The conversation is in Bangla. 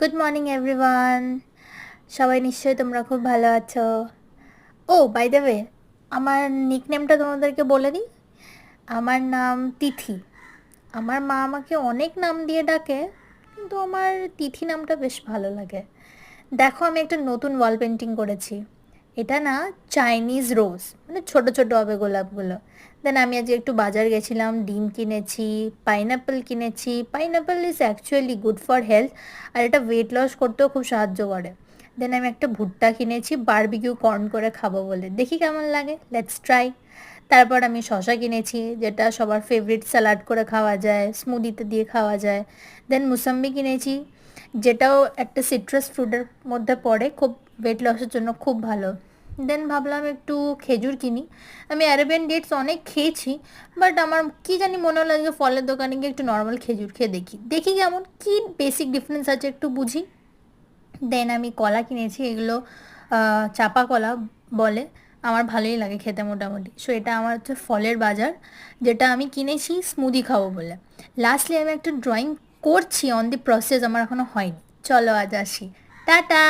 Good morning everyone. সবাই নিশ্চয়ই তোমরা খুব ভালো আছো। ও বাই দ্য ওয়ে, আমার নিকনেমটা তোমাদেরকে বলে দিই। আমার নাম তিথি। আমার মা আমাকে অনেক নাম দিয়ে ডাকে, কিন্তু আমার তিথি নামটা বেশ ভালো লাগে। দেখো, আমি একটা নতুন ওয়াল পেন্টিং করেছি। এটা না চাইনিজ রোজ, মানে ছোট ছোট হবে গোলাপগুলো। দেন আমি আজকে একটু বাজার গেছিলাম, ডিম কিনেছি, পাইনাপেল কিনেছি। Pineapple is actually good for health, আর এটা ওয়েট লস করতেও খুব সাহায্য করে। দেন আমি একটা ভুট্টা কিনেছি বারবিকিউ কর্ন করে খাবো বলে, দেখি কেমন লাগে, লেটস ট্রাই। তারপর আমি শসা কিনেছি, যেটা সবার ফেভারিট, স্যালাড করে খাওয়া যায়, স্মুদিতে দিয়ে খাওয়া যায়। দেন মুসাম্বি কিনেছি, যেটাও একটা সিট্রাস ফ্রুটের মধ্যে পড়ে, খুব ওয়েট লসের জন্য খুব ভালো। দেন ভাবলাম একটু খেজুর কিনি। আমি অ্যারাবিয়ান ডেটস অনেক খেয়েছি, বাট আমার কি জানি মনে হলো যে ফলের দোকানে গিয়ে একটু নর্মাল খেজুর খেয়ে দেখি দেখি কেমন কি বেসিক ডিফারেন্স আছে একটু বুঝি। দেন আমি কলা কিনেছি, এগুলো চাপা কলা বলে। আমার ভালোই লাগে খেতে মোটামুটি। সো এটা আমার হচ্ছে ফলের বাজার, যেটা আমি কিনেছি স্মুদি খাবো বলে। লাস্টলি আমি একটা ড্রয়িং করছি, অন দি প্রসেস, আমার এখনও হয়নি। চলো আজ আসি, টাটা।